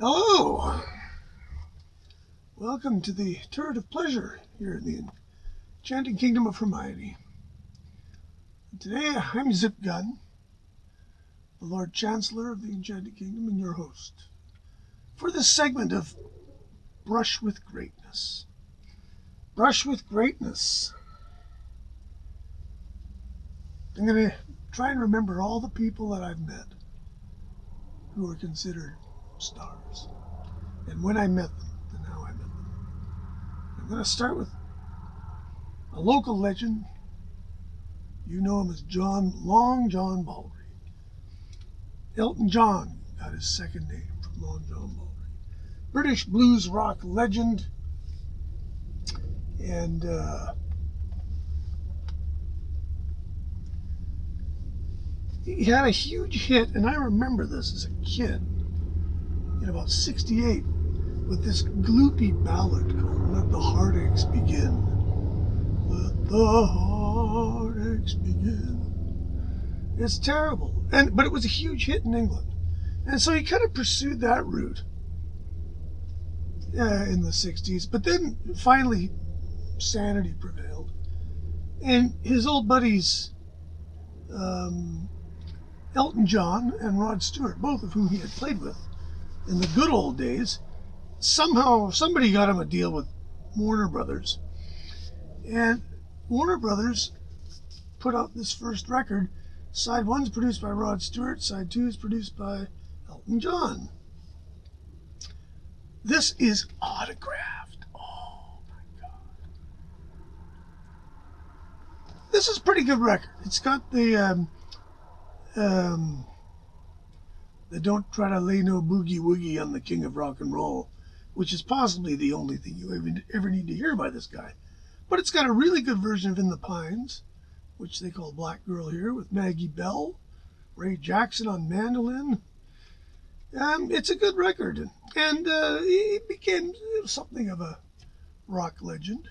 Hello! Welcome to the Turret of Pleasure here in the Enchanted Kingdom of Hermione. Today I'm Zip Gun, the Lord Chancellor of the Enchanted Kingdom and your host for this segment of Brush with Greatness. Brush with Greatness. I'm going to try and remember all the people that I've met who are considered stars, and when I met them, and how I met them. I'm going to start with a local legend. You know him as Long John Baldry. Elton John got his second name from Long John Baldry. British blues rock legend, and he had a huge hit, and I remember this as a kid in about '68 with this gloopy ballad called Let the Heartaches Begin. Let the heartaches begin. It's terrible, but it was a huge hit in England. And so he kind of pursued that route in the '60s, but then finally sanity prevailed. And his old buddies, Elton John and Rod Stewart, both of whom he had played with in the good old days, somehow somebody got him a deal with Warner Brothers. And Warner Brothers put out this first record. Side 1's produced by Rod Stewart, side 2 is produced by Elton John. This is autographed. Oh my God. This is a pretty good record. It's got the Don't Try to Lay No Boogie Woogie on the King of Rock and Roll, which is possibly the only thing you ever need to hear by this guy. But it's got a really good version of In the Pines, which they call Black Girl here, with Maggie Bell, Ray Jackson on mandolin. It's a good record, and he became something of a rock legend.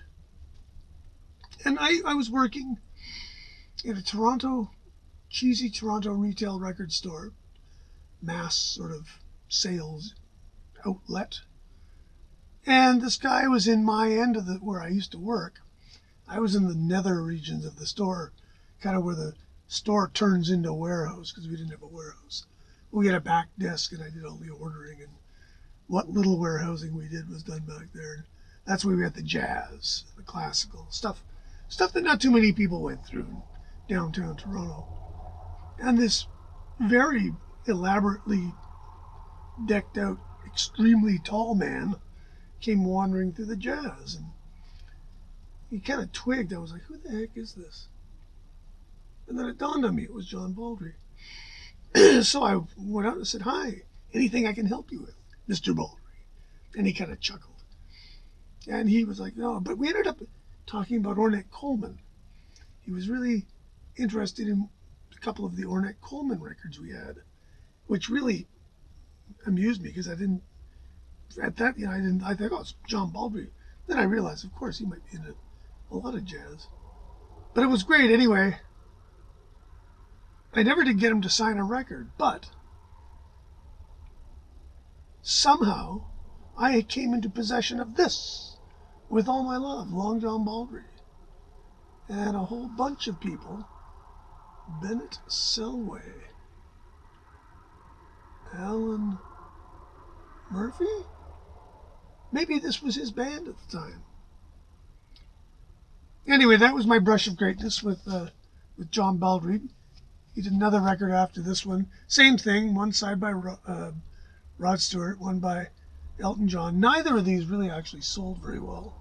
And I was working at a cheesy Toronto retail record store, mass sort of sales outlet. And this guy was in my end of where I used to work. I was in the nether regions of the store, kind of where the store turns into a warehouse, because we didn't have a warehouse. We had a back desk, and I did all the ordering, and what little warehousing we did was done back there. And that's where we had the jazz, the classical stuff that not too many people went through in downtown Toronto. And this very elaborately decked out, extremely tall man came wandering through the jazz, and he kind of twigged. I was like, who the heck is this? And then it dawned on me it was John Baldry. So I went out and said, hi, anything I can help you with, Mr. Baldry? And he kind of chuckled. And he was like, no, but we ended up talking about Ornette Coleman. He was really interested in a couple of the Ornette Coleman records we had, which really amused me, because I thought, oh, it's John Baldry. Then I realized, of course, he might be into a lot of jazz. But it was great anyway. I never did get him to sign a record, but somehow I came into possession of this, With All My Love, Long John Baldry. And a whole bunch of people, Bennett Selway, Alan Murphy? Maybe this was his band at the time. Anyway, that was my brush of greatness with John Baldry. He did another record after this one. Same thing, one side by Rod Stewart, one by Elton John. Neither of these really actually sold very well.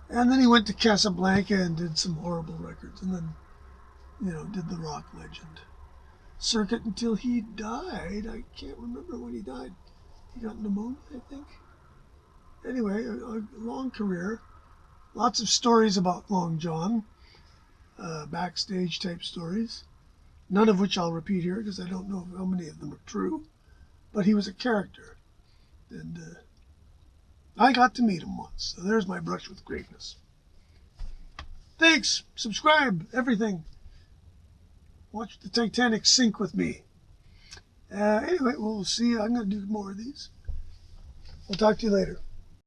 And then he went to Casablanca and did some horrible records, and then, did the rock legend circuit until he died. I can't remember when he died. He got pneumonia, I think. Anyway, a long career. Lots of stories about Long John, backstage type stories, none of which I'll repeat here because I don't know how many of them are true. But he was a character, and I got to meet him once. So there's my brush with greatness. Thanks. Subscribe. Everything. Watch the Titanic sink with me. Anyway, we'll see. I'm going to do more of these. We'll talk to you later.